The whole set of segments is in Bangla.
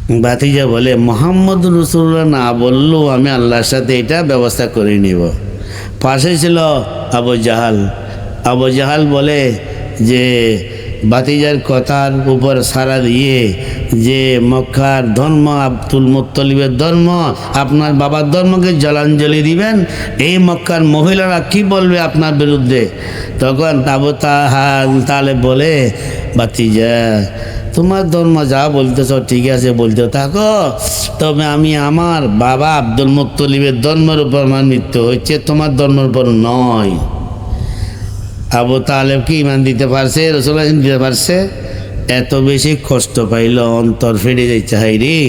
ভাতিজা বলে মোহাম্মদ রসুল্লাহ না বললেও আমি আল্লাহর সাথে এটা ব্যবস্থা করে নিব। পাশে ছিল আবু জাহাল। আবু জাহাল বলে যে ভাতিজার কথার উপর সাড়া দিয়ে যে মক্কার ধর্ম আব্দুল মুত্তালিবের ধর্ম, আপনার বাবার ধর্মকে জলাঞ্জলি দিবেন, এই মক্কার মহিলারা কি বলবে আপনার বিরুদ্ধে? তখন আবু তালেব বলে ভাতিজা তোমার ধর্ম যা বলতেছ ঠিক আছে, বলতে থাকো, তবে আমি আমার বাবা আব্দুল মুত্তালিবের ধর্মের উপর আমার মৃত্যু হচ্ছে, তোমার ধর্মের উপর নয়। আবু তালেব কি ইমান দিতে পারছে? রাসূলুল্লাহ দিতে পারছে? এত বেশি কষ্ট পাইল, অন্তর ফেটে যাচ্ছে। হাই রে,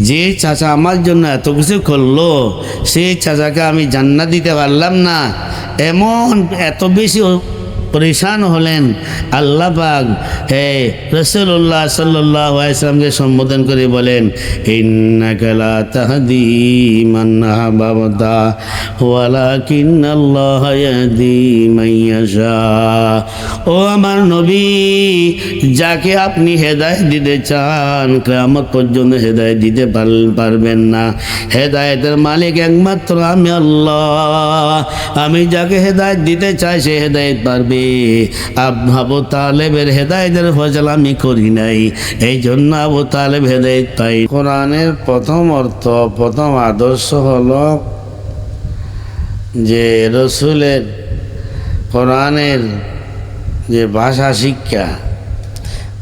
যে চাচা আমার জন্য এত কিছু করলো, সেই চাচাকে আমি জান্নাত দিতে পারলাম না, এমন এত বেশি পরেশান হলেন। আল্লাহ পাক রাসূলুল্লাহ সাল্লাল্লাহু আলাইহি ওয়াসাল্লামকে সম্বোধন করে বলেন, ইন্নাকা লা তাহদি মান আহবাবতা ওয়ালাকিন্নাল্লাহা ইয়াহদি মান ইয়াশা। ও আমার নবী, যাকে আপনি হেদায়েত দিতে চান কিয়ামত পর্যন্ত হেদায়েত দিতে পারবেন না। হেদায়েতের মালিক একমাত্র আমি আল্লাহ। আমি যাকে হেদায়েত দিতে চাই সে হেদায়েত পারবে। আবু তালেবের হেদায়েতের ফয়সালা আমি করি নাই, এই জন্য আবু তালেব হেদায়েত পাই। কোরআনের প্রথম অর্থ, প্রথম আদর্শ হলো যে রসুলের কোরআনের যে ভাষা শিক্ষা,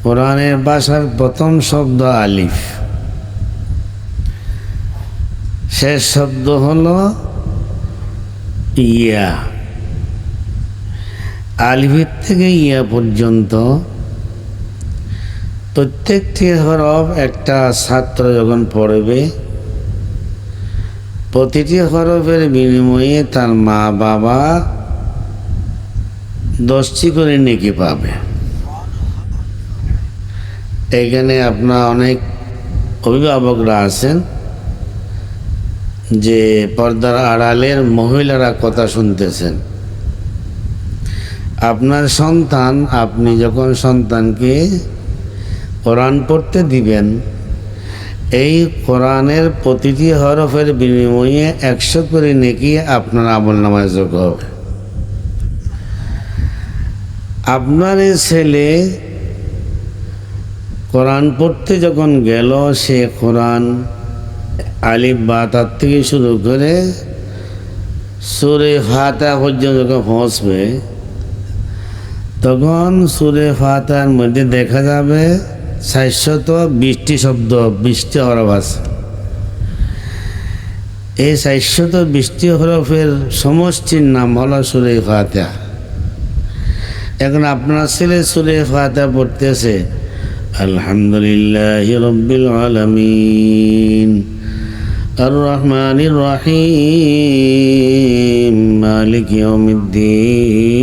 কোরআনের ভাষার প্রথম শব্দ আলিফ, শেষ শব্দ হলো ইয়া। আলিফের থেকে ইয়া পর্যন্ত প্রত্যেকটি হরফ একটা ছাত্র যখন পড়বে, প্রতিটি হরফের বিনিময়ে তার মা বাবা 10টি করে নেকি পাবে। এখানে আপনার অনেক অভিভাবকরা আছেন যে পর্দার আড়ালের মহিলারা কথা শুনতেছেন। আপনার সন্তান, আপনি যখন সন্তানকে কোরআন পড়তে দিবেন, এই কোরআনের প্রতিটি হরফের বিনিময়ে 100 করে নেকি আপনার আমলনামায় যোগ হবে। আপনার এই ছেলে কোরআন পড়তে যখন গেল, সে কোরআন আলিফ বা তার থেকে শুরু করে সূরা ফাতিহা পর্যন্ত যখন পৌঁছবে, তখন সূরা ফাতিহার মধ্যে দেখা যাবে 420টি শব্দ, 20টি হরফ আছে। এই 420টি হরফের সমষ্টির নাম হলো সূরা ফাতিহা। এখন আপনার ছেলে সূরা ফাতিহা পড়তেছে, আলহামদুলিল্লাহি রাব্বিল আলামিন আর রহমানির রহিম মালিকি ইয়াউমিদ্দিন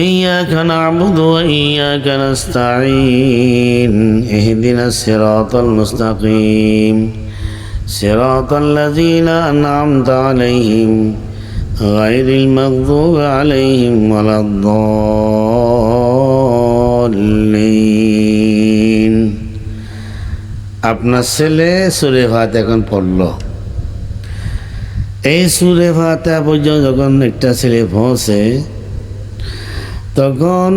ইয়্যাকা না'বুদু ওয়া ইয়্যাকা নাস্তাঈন ইহদিনাস সিরাতাল মুস্তাকিম সিরাতাল লাযীনা আন'আমতা আলাইহিম গায়রিল মাগযুবি আলাইহিম ওয়ালাদ-দাল্লিন। আপনার ছেলে সূরা ফাতিহা এখন পড়ল। এই সূরা ফাতিহা পর্যন্ত যখন একটা ছেলে পৌঁছে, তখন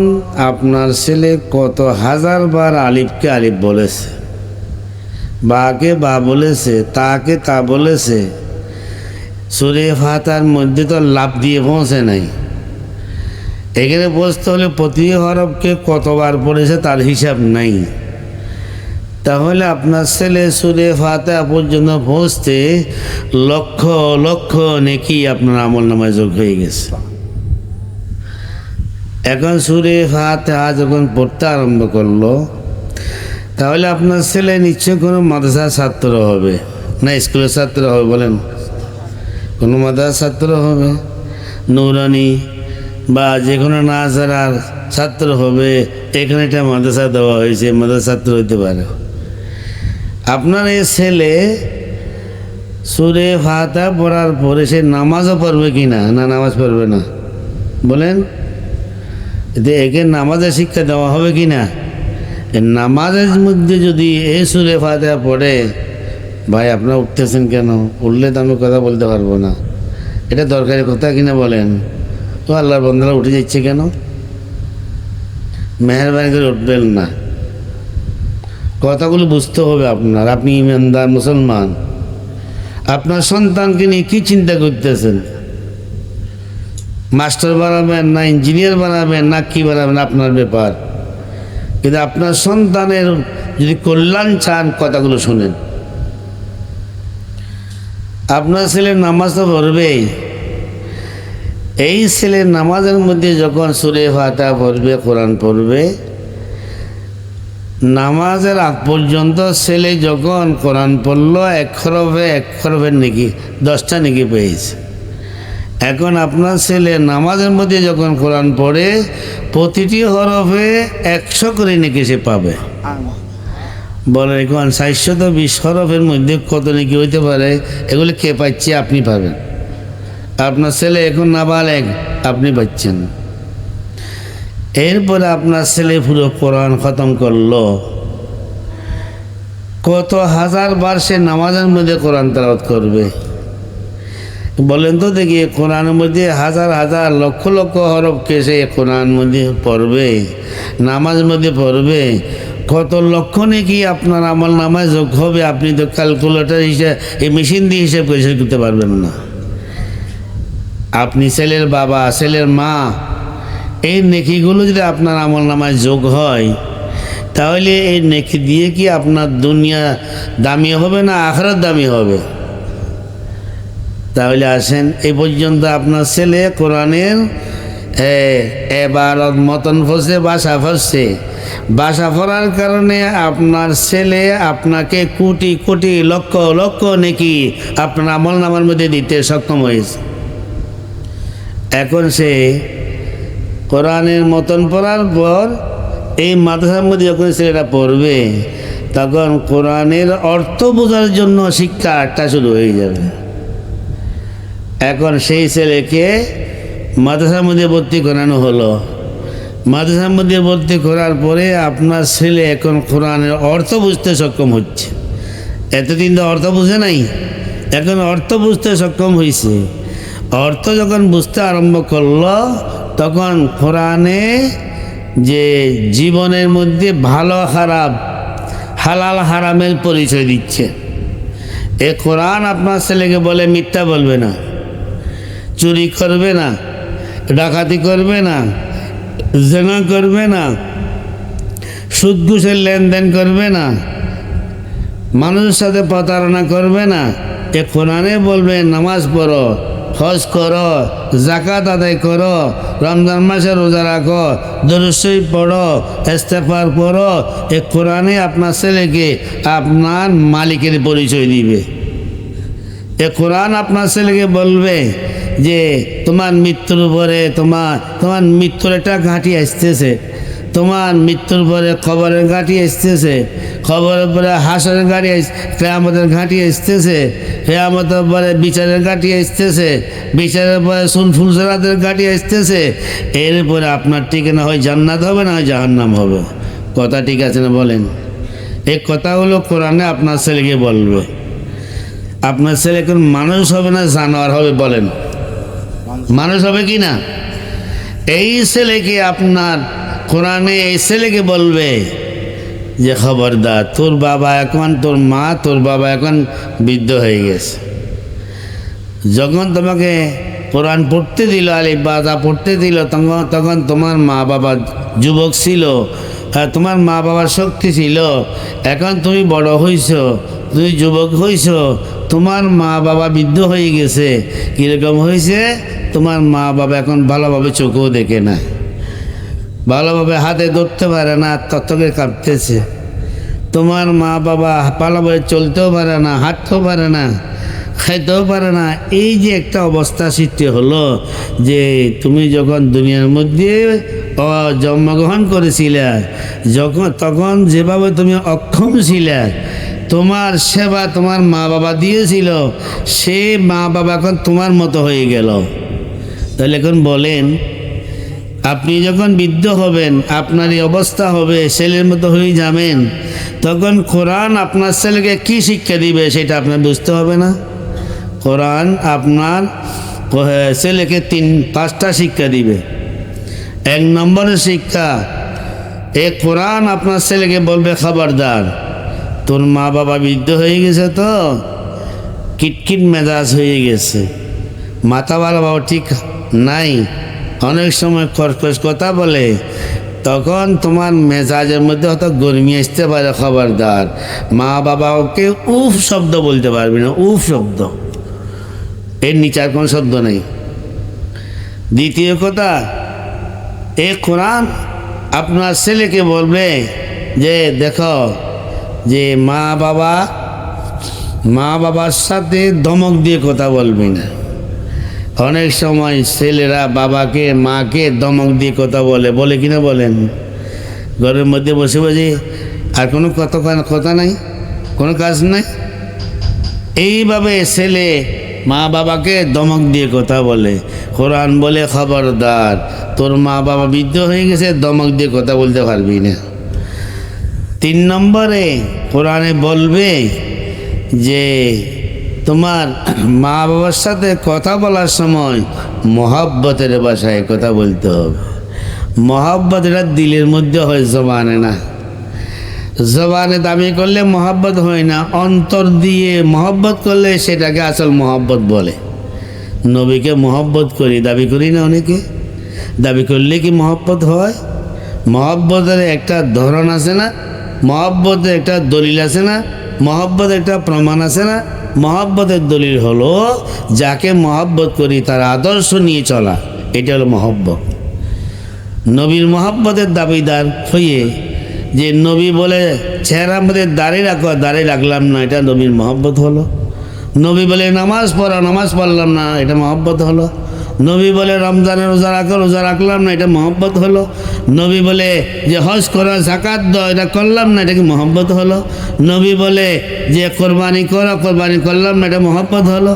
আপনার ছেলে কত হাজারবার আলিফকে আলিফ বলেছে, বাকে বা বলেছে, তাকে তা বলেছে। সূরা ফাতিহার মধ্যে তো লাফ দিয়ে পৌঁছে নাই। এখানে বসতে হলে প্রতি হরফকে কতবার পড়েছে তার হিসাব নাই। তাহলে আপনার ছেলে সূরা ফাতিহা পর্যন্ত পৌঁছতে লক্ষ লক্ষ নেকি আপনার আমলনামায় যোগ হয়ে গেছে। এখন সূরা ফাতিহা যখন পড়তে আরম্ভ করলো, তাহলে আপনার ছেলে নিশ্চয় কোনো মাদ্রাসার ছাত্র হবে না স্কুলের ছাত্র হবে? বলেন, কোনো মাদ্রাসার ছাত্র হবে, নুরানি বা যে কোনো নাজারার ছাত্র হবে। এখানে একটা মাদ্রাসা দেওয়া হয়েছে, মাদ্রাসার ছাত্র হইতে পারে। আপনার এই ছেলে সূরা ফাতিহা পড়ার পরে সে নামাজও পড়বে কি না? না, নামাজ পড়বে না। বলেন, একে নামাজের শিক্ষা দেওয়া হবে কি না? নামাজের মধ্যে যদি এই সূরা ফাতিহা পড়ে, ভাই আপনারা উঠতেছেন কেন? উঠলে তো আমি কথা বলতে পারবো না, এটা দরকারি কথা কিনা বলেন? তো আল্লাহর বান্দারা উঠে যাচ্ছে কেন? মেহরবানি করে উঠবেন না, কথাগুলো বুঝতে হবে আপনার। আপনি ইমানদার মুসলমান, আপনার সন্তানকে নিয়ে কী চিন্তা করতেছেন? মাস্টার বানাবেন না ইঞ্জিনিয়ার বানাবেন না কি বানাবেন আপনার ব্যাপার, কিন্তু আপনার সন্তানের যদি কল্যাণ চান কথাগুলো শুনেন। আপনার ছেলে নামাজ তো পড়বেই, এই ছেলে নামাজের মধ্যে যখন সূরা ফাতিহা পড়বে, কোরআন পড়বে, নামাজের আগ পর্যন্ত ছেলে যখন কোরআন পড়ল এক হরফের নেকি 10টা নেকি পেয়েছে। এখন আপনার ছেলে নামাজের মধ্যে যখন কোরআন পড়ে প্রতিটি হরফে 100 করে নেকি সে পাবে। বলেন এখন 420 হরফের মধ্যে কত নেকি হইতে পারে? এগুলি কে পাচ্ছে? আপনি পাবেন। আপনার ছেলে এখন নাবালেগ, আপনি পাচ্ছেন। এরপরে আপনার ছেলে পুরো কোরআন খতম করলো, কত হাজার বার সে নামাজের মধ্যে কোরআন তেলাওয়াত করবে? বলেন তো দেখি, কোরআনের মধ্যে হাজার হাজার লক্ষ লক্ষ হরফকে সে কোরআন মধ্যে পড়বে, নামাজের মধ্যে পড়বে, কত লক্ষ নাকি আপনার আমল নামায় যোগ হবে? আপনি তো ক্যালকুলেটর হিসেবে, এই মেশিন দিয়ে হিসেব করে করতে পারবেন না। আপনি ছেলের বাবা, ছেলের মা, এই নেকিগুলো যদি আপনার আমল নামায় যোগ হয়, তাহলে এই নেকি দিয়ে কি আপনার দুনিয়া দামি হবে না আখিরাত দামি হবে? তাহলে আসেন, এই পর্যন্ত আপনার ছেলে কোরআনের এবারত মতন ফসে বাসা ফসছে, বাসা ফরার কারণে আপনার ছেলে আপনাকে কোটি কোটি লক্ষ লক্ষ নেকি আপনার আমল নামার মধ্যে দিতে সক্ষম হয়েছে। এখন সে কোরআনের মতন পড়ার পর এই মাদ্রাসার মধ্যে যখন ছেলেটা পড়বে, তখন কোরআনের অর্থ বোঝার জন্য শিক্ষাটা শুরু হয়ে যাবে। এখন সেই ছেলেকে মাদ্রাসার মধ্যে ভর্তি করানো হলো, মাদ্রাসার মধ্যে ভর্তি করার পরে আপনার ছেলে এখন কোরআনের অর্থ বুঝতে সক্ষম হচ্ছে। এতদিন তো অর্থ বুঝে নাই, এখন অর্থ বুঝতে সক্ষম হয়েছে। অর্থ যখন বুঝতে আরম্ভ করলো, তখন কোরআনে যে জীবনের মধ্যে ভালো খারাপ, হালাল হারামের পরিচয় দিচ্ছে। এ কোরআন আপনার ছেলেকে বলে মিথ্যা বলবে না, চুরি করবে না, ডাকাতি করবে না, জেনা করবে না, সুদ ঘুষের লেনদেন করবে না, মানুষের সাথে প্রতারণা করবে না। এ কোরআনে বলবে নামাজ পড়ো, হজ করো, জাকাত আদায় করো, রমজান মাসে রোজা রাখো, দরুদ শরীফ পড়ো, ইস্তেগফার পড়ো। এ কোরআনে আপনার ছেলেকে আপনার মালিকের পরিচয় দিবে। এ কোরআন আপনার ছেলেকে বলবে যে তোমার মৃত্যুর পরে তোমার মৃত্যুর একটা ঘাঁটি আসতেছে, তোমার মৃত্যুর পরে খবরের ঘাঁটি আসতেছে, খবরের পরে হাসরের ঘাঁটি, কিয়ামতের ঘাঁটি আসতেছে, কিয়ামতের পরে বিচারের ঘাঁটি আসতেছে, বিচারের পরে ফুলসরাতের ঘাঁটি আসতেছে। এরপরে আপনার ঠিকানা হয় জান্নাত হবে না হয় জাহান্নাম হবে। কথা ঠিক আছে না বলেন? এই কথাগুলো কোরআনে আপনার ছেলেকে বলবে। আপনার ছেলে কোন মানুষ হবে না জানোয়ার হবে? বলেন, মানুষ হবে কি না? এই ছেলেকে আপনার কোরআনে এই ছেলেকে বলবে যে খবরদার, তোর বাবা এখন, তোর মা, তোর বাবা এখন বৃদ্ধ হয়ে গেছে। যখন তোমাকে কোরআন পড়তে দিল, আলিফ বা তা পড়তে দিল, তখন তোমার মা বাবা যুবক ছিল, তোমার মা বাবার শক্তি ছিল। এখন তুমি বড় হইছ, তুমি যুবক হইছ, তোমার মা বাবা বৃদ্ধ হয়ে গেছে। কীরকম হয়েছে? তোমার মা বাবা এখন ভালোভাবে চোখেও দেখে না, ভালোভাবে হাতে ধরতে পারে না, তত্ত্বকে কাঁপতেছে। তোমার মা বাবা ভালোভাবে চলতেও পারে না, হাঁটতেও পারে না, খাইতেও পারে না। এই যে একটা অবস্থা সৃষ্টি হলো, যে তুমি যখন দুনিয়ার মধ্যে জন্মগ্রহণ করেছিলে, তখন যেভাবে তুমি অক্ষম ছিলে, তোমার সেবা তোমার মা বাবা দিয়েছিল, সে মা বাবা এখন তোমার মতো হয়ে গেল। তাহলে এখন বলেন, আপনি যখন বৃদ্ধ হবেন, আপনার এই অবস্থা হবে, ছেলের মতো হয়ে যাবেন, তখন কোরআন আপনার ছেলেকে কি শিক্ষা দিবে সেটা আপনার বুঝতে হবে না? কোরআন আপনার ছেলেকে 5টা শিক্ষা দিবে। 1 নম্বরের শিক্ষা, এই কোরআন আপনার ছেলেকে বলবে, খবরদার, তোর মা বাবা বৃদ্ধ হয়ে গেছে, তো কিটকিট মেজাজ হয়ে গেছে, মাথা বাবা ঠিক নাই, অনেক সময় কর্কশ কথা বলে, তখন তোমার মেজাজের মধ্যে হয়তো গরমি আসতে পারে, খবরদার, মা বাবাকে উফ শব্দ বলতে পারবি না, উফ শব্দ, এর নিচে আর কোনো শব্দ নেই। দ্বিতীয় কথা, এই কোরআন আপনার ছেলেকে বলবে যে দেখো, যে মা বাবার সাথে ধমক দিয়ে কথা বলবি না। অনেক সময় ছেলেরা বাবাকে মাকে ধমক দিয়ে কথা বলে কিনা বলেন? ঘরের মধ্যে বসে বসে আর কোনো কথা নাই, কোনো কাজ নাই, এইভাবে ছেলে মা বাবাকে ধমক দিয়ে কথা বলে। কোরআন বলে, খবরদার, তোর মা বাবা বৃদ্ধ হয়ে গেছে, ধমক দিয়ে কথা বলতে পারবি না। 3 নম্বরে কোরআনে বলবে যে তোমার মা বাবার সাথে কথা বলার সময় মহব্বতের ভাষায় কথা বলতে হবে। মহব্বত এটা দিলের মধ্যে হয়, জবানে না। জবানে দাবি করলে মহব্বত হয় না, অন্তর দিয়ে মহব্বত করলে সেটাকে আসল মহব্বত বলে। নবীকে মহব্বত করি, দাবি করি না অনেকে, দাবি করলে কি মহব্বত হয়? মহব্বতের একটা ধরন আছে না, মহব্বতের একটা দলিল আছে না, মহব্বতের একটা প্রমাণ আছে না। মহব্বতের দলিল হলো যাকে মহব্বত করি তার আদর্শ নিয়ে চলা, এটা হলো মহব্বত। নবীর মহব্বতের দাবিদার হয়ে যে নবী বলে চেহারার মধ্যে দাঁড়িয়ে রাখো, দাঁড়িয়ে রাখলাম না, এটা নবীর মহব্বত হলো। নবী বলে নামাজ পড়ো, নামাজ পড়লাম না, এটা মহব্বত হলো। নবী বলে রমজানের রোজা রাখো, রোজা রাখলাম না, এটা মহব্বত হলো। নবী বলে যে হজ করো, যাকাত দাও, এটা করলাম না, এটা কি মহব্বত হলো। নবী বলে যে কোরবানি করো, কোরবানি করলাম না, এটা মহব্বত হলো।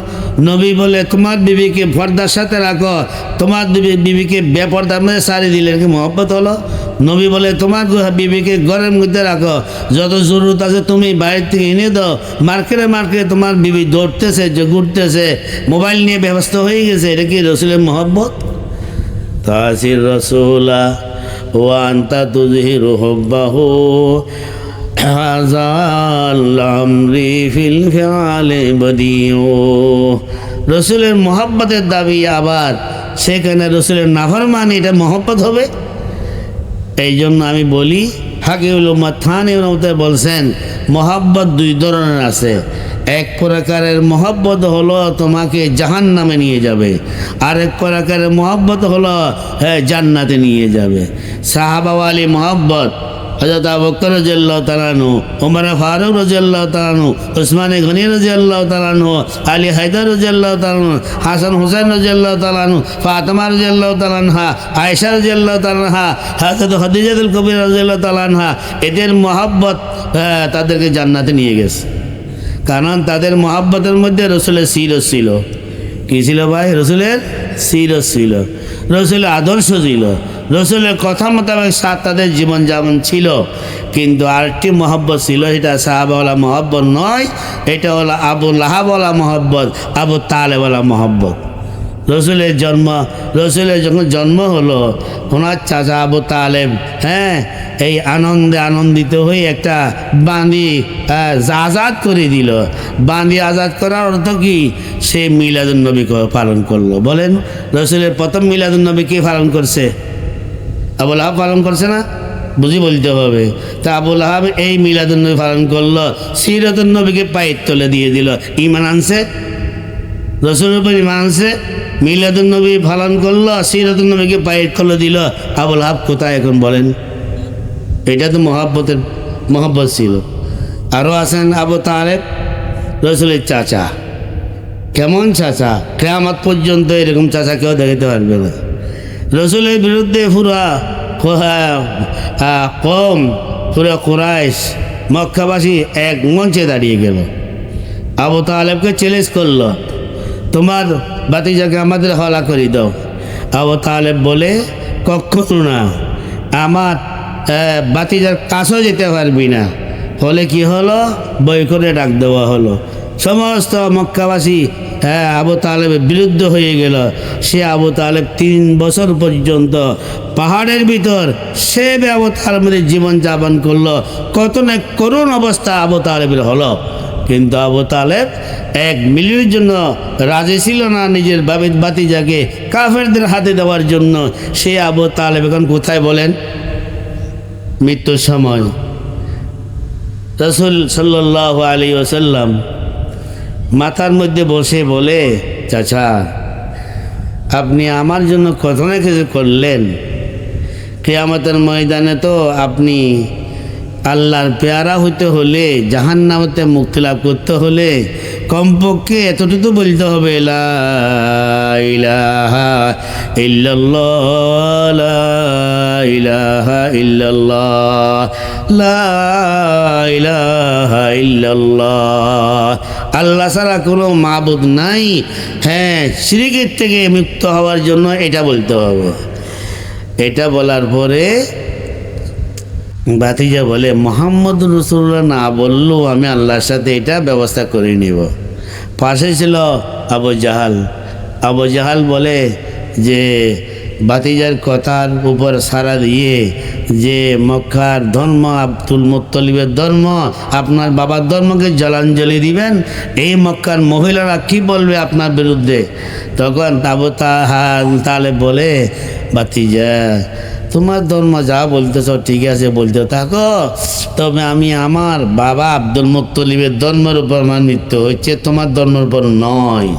নবী বলে তোমার বিবিকে পর্দার সাথে রাখো, তোমার বিবিকে বেপর্দার মধ্যে সারি দিলে কি মহব্বত হলো। নবী বলে তোমার বিবিকে ঘরের মধ্যে রাখো, যত জরুরত আছে তুমি বাইরে থেকে এনে দাও। মার্কেটে তোমার বিবি দৌড়তেছে, যে ঘুরতেছে, মোবাইল নিয়ে ব্যবস্থা হয়ে গেছে, এটা কি রসুলের মহব্বত? তাসির রসুলা ওয়ান্তা তুজহিরু হুব্বাহু হাযাল আমরি ফিল ফিআলি বদিউ। রসুলের মহব্বতের দাবি, আবার সেখানে রসুলের নাফরমানি, এটা মহব্বত হবে? এই জন্য আমি বলি, হাকিউল উম্মাহ থানি বলছেন মহব্বত 2 ধরনের আছে। এক প্রকারের মহব্বত হলো তোমাকে জাহান্নামে নিয়ে যাবে, আর এক প্রকারের মহব্বত হলো জান্নাতে নিয়ে যাবে। সাহাবাওয়ালি মহব্বত, হযরত আবু বকর রাদিয়াল্লাহু তাআলা আনহু, ওমর ফারুক রাদিয়াল্লাহু তাআলা আনহু, উসমান গনি রাদিয়াল্লাহু তাআলা আনহু, আলী হায়দার রাদিয়াল্লাহু তাআলা আনহু, হাসান হুসাইন রাদিয়াল্লাহু তাআলা আনহু, ফাতেমা রাদিয়াল্লাহু তাআলা আনহা, আয়েশা রাদিয়াল্লাহু তাআলা আনহা, হযরত খাদিজাতুল কুবরা রাদিয়াল্লাহু তাআলা আনহা, এদের মহব্বত তাদেরকে জান্নাতে নিয়ে গেছে। কারণ তাদের মহব্বতের মধ্যে রসুলের সিরত ছিল। কী ছিল ভাই? রসুলের সিরত ছিল, রসুলের আদর্শ ছিল, রসুলের কথা মোতাবেক তাদের জীবনযাপন ছিল। কিন্তু আরেকটি মহব্বত ছিল, এটা সাহাবাওয়ালা মহব্বত নয়, এটা হলো আবু লাহাবওয়ালা মহব্বত, আবু তালেবওয়ালা মহব্বত। রসুলের যখন জন্ম হলো, ওনার চাচা আবু তালেব এই আনন্দিত হয়ে একটা বাঁধি আজাদ করে দিল। বাঁধি আজাদ করার অর্থ কি? সে মিলাদুন্নবী পালন করলো। বলেন, রসুলের প্রথম মিলাদুন্নবী কে পালন করছে? আবু লাহাব পালন করছে না? বুঝি বলতে হবে। তা আবু লাহাব এই মিলাদুন্নবী পালন করলো, সিরাতুন্নবীকে পায়ের তলে দিয়ে দিল। ঈমান আনছে, রসুলের উপর ঈমান আনছে, মিলাদুন্নবী পালন করলো, সিরাতুন্নবীকে পায়ের তলে দিল। আবু লাহাব কোথায় এখন বলেন? এটা তো মহব্বত ছিল। আরও আছেন আবু তালেব, রসুলের চাচা। কেমন চাচা? কিয়ামত পর্যন্ত এরকম চাচা কেউ দেখাতে পারবে না। রসুলের বিরুদ্ধে পুরা কুরাইশ মক্কাবাসী এক মঞ্চে দাঁড়িয়ে গেল, আবু তালেবকে চ্যালেঞ্জ করলো, তোমার ভাতিজাকে আমাদের হলা করে দাও। আবু তালেব বলে, কখনো না, আমার বাতিজার কাছেও যেতে পারবি না। ফলে কি হলো, বই করে ডাক দেওয়া হলো। সমস্ত মক্কাবাসী আবু তালেবের বিরুদ্ধে হয়ে গেল। সে আবু তালেব 3 বছর পর্যন্ত পাহাড়ের ভিতর সে আবু তালেবের জীবনযাপন করলো। কত না করুণ অবস্থা আবু তালেবের হলো, কিন্তু আবু তালেব 1 মিনিটের জন্য রাজি ছিল না নিজের বাতিজাকে কাফেরদের হাতে দেওয়ার জন্য। সে আবু তালেব এখন কোথায় বলেন? মৃত্যুর সময় রাসূল সাল্লাল্লাহু আলাইহি ওয়াসাল্লাম মাথার মধ্যে বসে বলে, চাচা আপনি আমার জন্য কত না কিছু করলেন, কিয়ামতের ময়দানে তো আপনি আল্লাহর পেয়ারা হইতে হলে, জাহান্নামতে মুক্তি লাভ করতে হলে কমপক্ষে এতটুকু বলতে হবে, লা ইলাহা ইল্লাল্লাহ, লা ইলাহা ইল্লাল্লাহ, লা ইলাহা ইল্লাল্লাহ। আল্লাহ ছাড়া কোনো মাবুদ নাই, হ্যাঁ শিরকের থেকে মুক্ত হওয়ার জন্য এটা বলতে হবে। এটা বলার পরে ভাতিজা বলে, মোহাম্মদ রাসূলুল্লাহ না বললেও আমি আল্লাহর সাথে এটা ব্যবস্থা করে নিব। পাশে ছিল আবু জাহাল। আবু জাহাল বলে যে ভাতিজার কথার উপর সাড়া দিয়ে যে মক্কার ধর্ম আব্দুল মুত্তালিবের ধর্ম, আপনার বাবার ধর্মকে জলাঞ্জলি দিবেন, এই মক্কার মহিলারা কি বলবে আপনার বিরুদ্ধে? তখন আবু তালেব বলে, ভাতিজা তোমার ধর্ম যা বলতেছ ঠিক আছে, বলতে থাকো, তবে আমি আমার বাবা আব্দুল মুত্তালিবের ধর্মের উপর আমার মৃত্যু হচ্ছে, তোমার ধর্মের উপর নয়।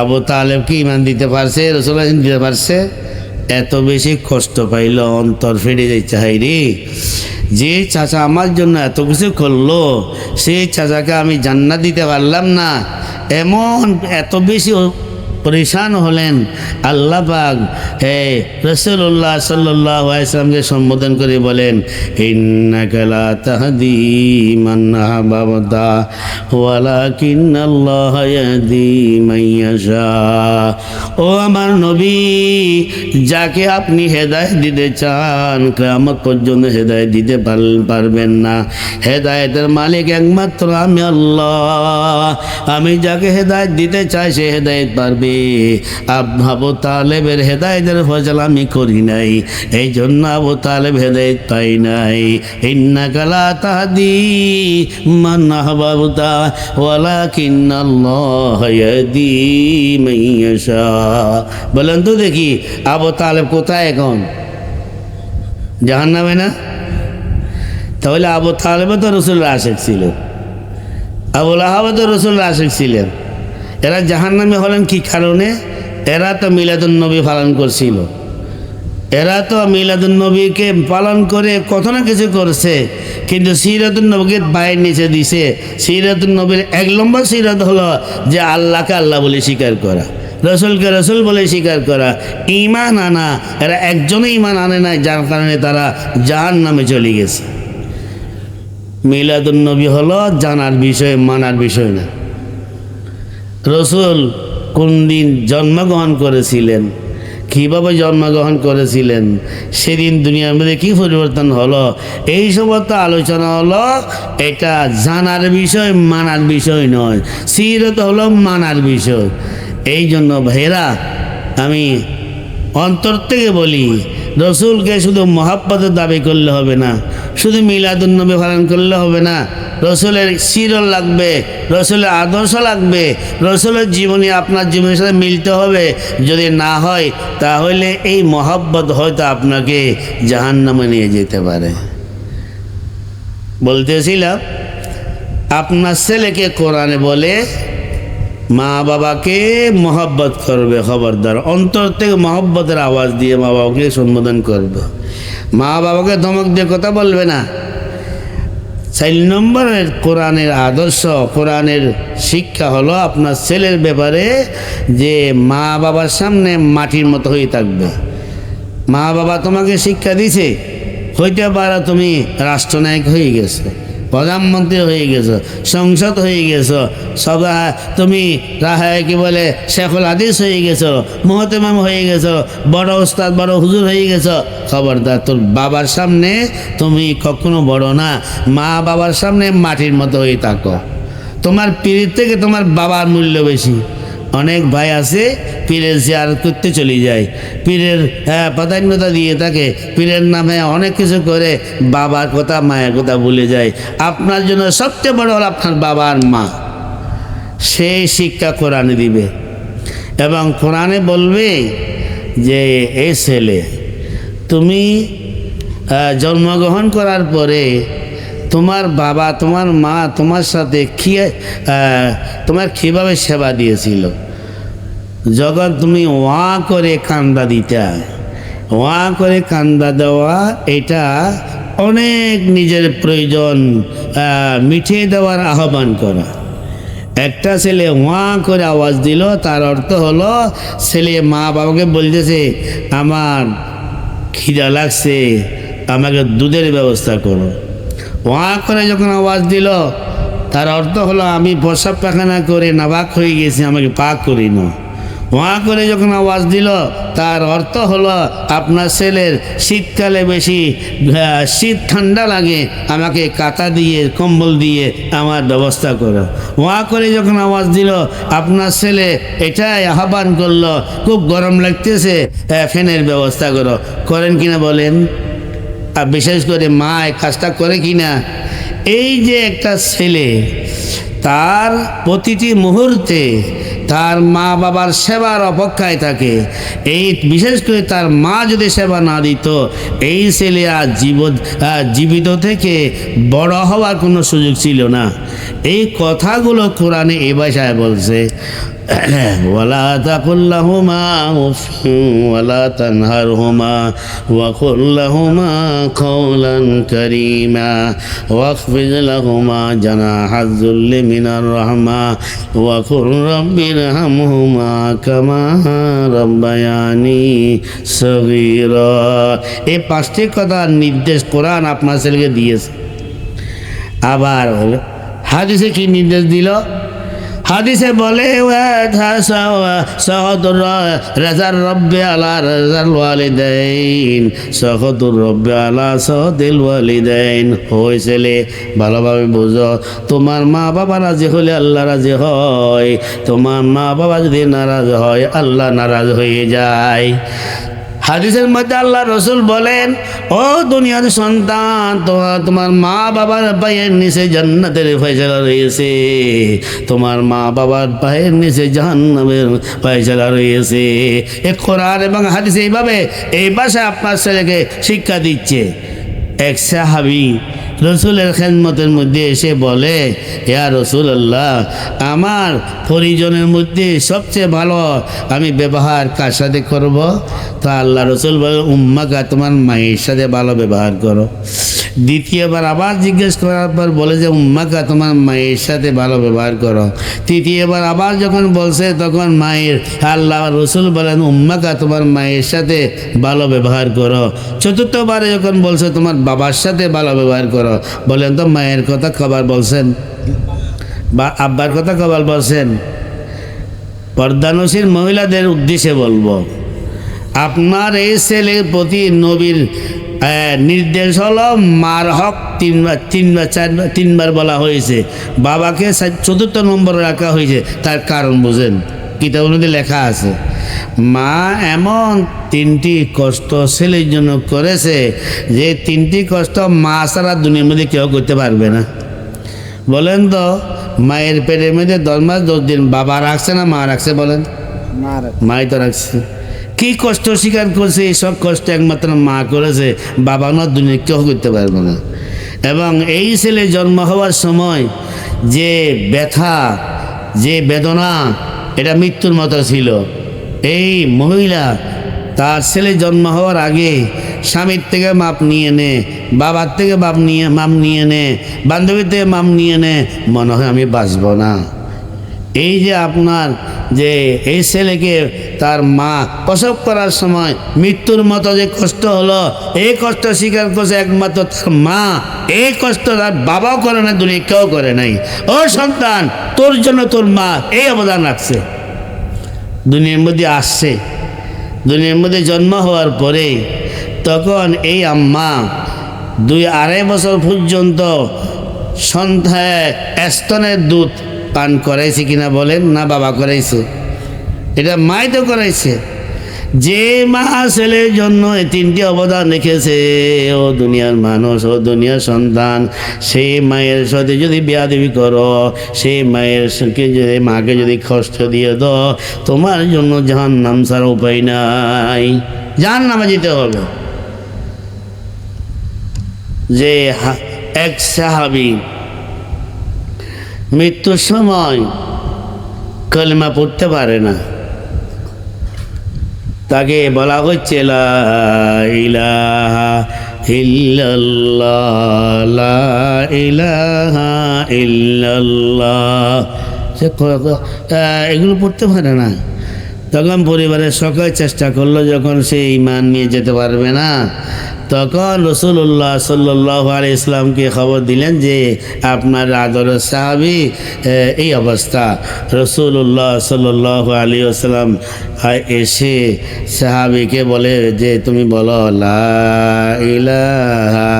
আবু তালেব কি ইমান দিতে পারছে? রাসূলুল্লাহ দিতে পারছে? এত বেশি কষ্ট পাইল, অন্তর ফেটে যাচ্ছে। হাই রে, যে চাচা আমার জন্য এত কিছু করলো, সেই চাচাকে আমি জান্নাত দিতে পারলাম না, এমন এত বেশি পরেশান হলেন। আল্লাহ পাক রাসূলুল্লাহ সাল্লাল্লাহু আলাইহি ওয়াসাল্লামকে সম্বোধন করে বলেন, ইন্নাকা লা তাহদি মান আহবাবতা ওয়ালাকিন্নাল্লাহা ইয়াহদি মান ইয়াশা। ও আমার নবী, যাকে আপনি হেদায়েত দিতে চান কিয়ামত পর্যন্ত হেদায়েত দিতে পারবেন না। হেদায়েতের মালিক একমাত্র আমি আল্লাহ। আমি যাকে হেদায়েত দিতে চাই সে হেদায়েত পারবে। আবু তালেবের হেদায়েতের ফয়সালা আমি করি নাই, এই জন্য আবু তালেব হেদায়েত পাই নাই। ইন্নাকা লা তাহদি মান আহবাবতা ওয়ালাকিন্নাল্লাহা ইয়াহদি মান ইয়াশা। বলেন তো দেখি, আবু তালেব কোথায় এখন? জাহান্নামে না? তাহলে আবু তালেব তো রাসূলের আশিক ছিল, আবু লাহাব তো রাসূলের আশিক ছিলেন। এরা জাহান্নামে হলেন কি কারণে? এরা তো মিলাদুন নবী পালন করছিল, এরা তো মিলাদুন নবীকে পালন করে কত না কিছু করছে, কিন্তু সিরাতুন নবীকে পায়ের নিচে দিছে। সিরাতুন নবীর 1 নম্বর সিরাত হলো যে আল্লাহকে আল্লাহ বলে স্বীকার করা, রসুলকে রসুল বলে স্বীকার করা, ঈমান আনা। এরা একজনই ঈমান আনে নাই, যার কারণে তারা জাহান্নামে চলে গেছে। মিলাদুন নবী হলো জানার বিষয়, মানার বিষয় না। রসুল কোন দিন জন্মগ্রহণ করেছিলেন, কীভাবে জন্মগ্রহণ করেছিলেন, সেদিন দুনিয়ার মধ্যে কী পরিবর্তন হলো, এই সমস্ত আলোচনা হলো। এটা জানার বিষয়, মানার বিষয় নয়। সিরত হলো মানার বিষয়। এই জন্য ভাইরা, আমি অন্তর থেকে বলি, রসুলকে শুধু মহাব্বতের দাবি করলে হবে না, শুধু মিলাদুন নবী পালন করলে হবে না। রসুলের সিরত লাগবে, রসুলের আদর্শ লাগবে, রসুলের জীবনী আপনার জীবনের সাথে মিলতে হবে। যদি না হয় তাহলে এই মহাব্বত হয়তো আপনাকে জাহান্নামে নিয়ে যেতে পারে। বলতেছিলাম, আপনার ছেলেকে কোরআনে বলে মা বাবাকে মহব্বত করবে, খবরদার অন্তর থেকে মহব্বতের আওয়াজ দিয়ে মা বাবাকে সম্বোধন করবে। মা বাবাকে ধমক দিয়ে কথা বলবে না। 4 নম্বরের কোরআনের আদর্শ, কোরআনের শিক্ষা হলো আপনার ছেলের ব্যাপারে যে মা বাবার সামনে মাটির মতো হয়ে থাকবে। মা বাবা তোমাকে শিক্ষা দিছে, হইতে পারে তুমি রাষ্ট্রনায়ক হয়ে গেছো, প্রধানমন্ত্রী হয়ে গেছো, সংসদ হয়ে গেছো, সবা তুমি কি বলে শেখুল হাদিস হয়ে গেছো, মুহতামিম হয়ে গেছো, বড় ওস্তাদ বড় হুজুর হয়ে গেছো, খবরদার তোর বাবার সামনে তুমি কখনো বড় না। মা বাবার সামনে মাটির মতো হয়ে থাকো। তোমার পীরের থেকে তোমার বাবার মূল্য বেশি। অনেক ভাই আছে পীরের জিয়ারত করতে চলে যায়, পীরের প্রাধান্যতা দিয়ে থাকে, পীরের নামে অনেক কিছু করে, বাবার কথা মায়ের কথা ভুলে যায়। আপনার জন্য সবচেয়ে বড় হল আপনার বাবা আর মা। সেই শিক্ষা কোরআনে দিবে এবং কোরআনে বলবে যে এই ছেলে তুমি জন্মগ্রহণ করার পরে তোমার বাবা তোমার মা তোমার সাথে তোমার কীভাবে সেবা দিয়েছিল। যখন তুমি ওয়া করে কান্দা দিতা, ওয়া করে কান্দা দেওয়া এটা অনেক নিজের প্রয়োজন মিটিয়ে দেওয়ার আহ্বান করা। একটা ছেলে ওয়া করে আওয়াজ দিল, তার অর্থ হলো ছেলে মা বাবাকে বলতেছে আমার খিদা লাগছে, আমাকে দুধের ব্যবস্থা করো। ওয়া করে যখন আওয়াজ দিল তার অর্থ হলো আমি প্রসাব পায়খানা করে নাবাক হয়ে গেছি, আমাকে পাক করি না। ওয়া করে যখন আওয়াজ দিল তার অর্থ হলো আপনার ছেলের শীতকালে বেশি শীত ঠান্ডা লাগে, আমাকে কাঁথা দিয়ে কম্বল দিয়ে আমার ব্যবস্থা করো। ওয়া করে যখন আওয়াজ দিল আপনার ছেলে এটাই আহ্বান করলো খুব গরম লাগতেছে, ফ্যানের ব্যবস্থা করো। করেন কিনা বলেন? আর বিশেষ করে মা এই কাজটা করে কিনা? এই যে একটা ছেলে তার প্রতিটি মুহূর্তে তার মা বাবার সেবার অপেক্ষায় থাকে, এই বিশেষ করে তার মা যদি সেবা না দিত এই ছেলে আর জীবিত থেকে বড় হওয়ার কোনো সুযোগ ছিল না। এই কথাগুলো কোরআনে এই ভাষায় বলছে, ওয়ালা তাকুল লাহুমা উফ ওয়ালা তানহারহুমা ওয়া কুল লাহুমা কওলান কারীমা ওয়াখফিজ লাহুমা জানাহাজ যুল্লি মিনার রাহমা ওয়া কুল রাব্বিরহামহুমা কামা রাব্বায়ানি সগীরা। এই পাঁচটি কথার নির্দেশ কোরআন আপনার ছেলেকে দিয়েছে। আবার হাদিসে কি নির্দেশ দিল? হাদিসে বলে রাজার রব্বে আলা রাজার ওয়ালিদাইন সখতুর রব্বে আলা সহতিল ওয়ালিদাইন। হয়েছিলে ভালোভাবে বুঝো, তোমার মা বাবা রাজি হলে আল্লাহ রাজি হয়, তোমার মা বাবা যদি নারাজ হয় আল্লাহ নারাজ হয়ে যায়। হাদিসের মধ্যে আল্লাহ রসুল বলেন, ও দুনিয়ার সন্তান, তোমার মা বাবার পায়ের নিচে জান্নাতের ফয়সালা রয়েছে, তোমার মা বাবার পায়ের নিচে জাহান্নামের ফয়সালা রয়েছে। এ কোরআন এবং হাদিস এইভাবে এই ভাষায় আপনার ছেলেকে শিক্ষা দিচ্ছে। এক সাহাবী রসুলের খেদমতের মধ্যে এসে বলে, ইয়া রাসূলুল্লাহ, আমার পরিজনের মধ্যে সবচেয়ে ভালো আমি ব্যবহার কার সাথে করব? তা আল্লাহ রসুল বলে, উম্মাকা, তোমার মায়ের সাথে ভালো ব্যবহার করো। দ্বিতীয়বার আবার জিজ্ঞেস করার পর বলে যে উম্মাকা, তোমার মায়ের সাথে ভালো ব্যবহার করো। তৃতীয়বার আবার যখন বলছে তখন মায়ের আল্লাহ রসুল বলেন উম্মাকা, তোমার মায়ের সাথে ভালো ব্যবহার করো। চতুর্থবারে যখন বলছে তোমার বাবার সাথে ভালো ব্যবহার করো, বলেন তো মায়ের কথা কবার বলছেন বা আব্বার কথা কবার বলছেন? পর্দানশীল মহিলাদের উদ্দেশ্যে বলবো, আপনার এই ছেলের প্রতি নবীর নির্দেশ হলো মার হক তিনবার বলা হয়েছে, বাবাকে চতুর্থ নম্বরে রাখা হয়েছে। তার কারণ বুঝেন, কিতাবের মধ্যে লেখা আছে, মা এমন তিনটি কষ্ট ছেলের জন্য করেছে যে তিনটি কষ্ট মা ছাড়া দুনিয়ার মধ্যে কেউ করতে পারবে না। বলেন তো, মায়ের পেটের মধ্যে 10 মাস 10 দিন বাবা রাখছে না মা রাখছে? বলেন, মাই তো রাখছে। কি কষ্ট স্বীকার করছে? এই সব কষ্ট একমাত্র মা করেছে, বাবা না দুনিয়া কেউ করতে পারবে না। এবং এই ছেলে জন্ম হওয়ার সময় যে ব্যথা, যে বেদনা, এটা মৃত্যুর মতো ছিল। এই মহিলা তার ছেলে জন্ম হওয়ার আগে স্বামীর থেকে মাপ নিয়ে নে, বাবার থেকে মাপ নিয়ে নে, বান্ধবীর থেকে মাপ নিয়ে নে, মনে হয় আমি বাঁচব না। এই যে আপনার যে এই ছেলেকে তার মা প্রসব করার সময় মৃত্যুর মতো যে কষ্ট হলো, এই কষ্ট স্বীকার করছে একমাত্র তার মা। এই কষ্ট তার বাবাও করে না, দুনিয়া কেউ করে নাই। ও সন্তান, তোর জন্য তোর মা এই অবদান রাখছে, দুনিয়ার মধ্যে আসছে। দুনিয়ার মধ্যে জন্ম হওয়ার পরে তখন এই আম্মা 2-2.5 বছর পর্যন্ত স্তনের দুধ পান করাইছে কিনা বলেন? না, বাবা করাইছে, এটা মাই তো করাইছে। যে মা ছেলের জন্য এই 3টি অবদান রেখেছে, ও দুনিয়ার মানুষ, ও দুনিয়ার সন্তান, সেই মায়ের সাথে যদি বেয়াদবি করো, সেই মায়ের সাথে যদি মাকে যদি কষ্ট দিয়ে দাও, তোমার জন্য জাহান্নাম ছাড়া উপায় নাই, জাহান্নামে যেতে হবে। যে এক সাহাবী মৃত্যুর সময় কলমা পড়তে পারে না, তাকে বলা হচ্ছে লা ইলাহা ইল্লাল্লাহ, লা ইলাহা ইল্লাল্লাহ। সে এগুলো পড়তে পারে না। তখন পরিবারের সকলে চেষ্টা করলো, যখন সে ঈমান নিয়ে যেতে পারবে না, তখন রাসূলুল্লাহ সাল্লাল্লাহু আলাইহি ইসলামকে খবর দিলেন যে আপনার আদরের সাহাবী এই অবস্থা। রাসূলুল্লাহ সাল্লাল্লাহু আলাইহি ওয়াসাল্লাম এসে সাহাবীকে বলে যে তুমি বলো লা ইলাহা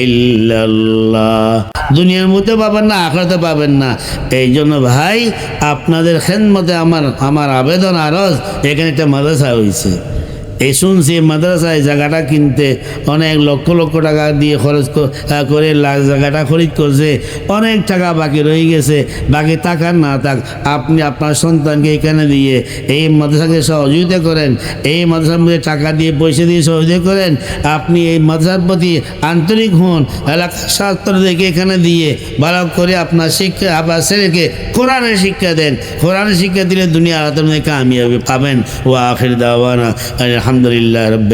ইল্লাল্লাহ। দুনিয়ার মধ্যে পাবেন না, আখিরাতে পাবেন না। এই জন্য ভাই, আপনাদের খেদমতে আমার আবেদন আরজ, এখানে একটা মাদ্রাসা হয়েছে, এই শুনছি মাদ্রাসায় জায়গাটা কিনতে অনেক লক্ষ লক্ষ টাকা দিয়ে খরচ করে জায়গাটা খরিদ করছে, অনেক টাকা বাকি রয়ে গেছে। বাকি টাকা না থাক, আপনি আপনার সন্তানকে এখানে দিয়ে এই মাদ্রাসাকে সহযোগিতা করেন, এই মাদ্রাসার মধ্যে টাকা দিয়ে পয়সা দিয়ে সহযোগিতা করেন। আপনি এই মাদ্রাসার প্রতি আন্তরিক হন, এলাকার ছাত্র দেখে এখানে দিয়ে ভালো করে আপনার শিক্ষা, আপনার ছেলেকে কোরআনের শিক্ষা দেন। কোরআনের শিক্ষা দিলে দুনিয়া আখিরাতের মধ্যে কামিয়াবি পাবেন। ওয়া আখির দাওয়ানা আলহামদুলিল্লাহ রাব্বিল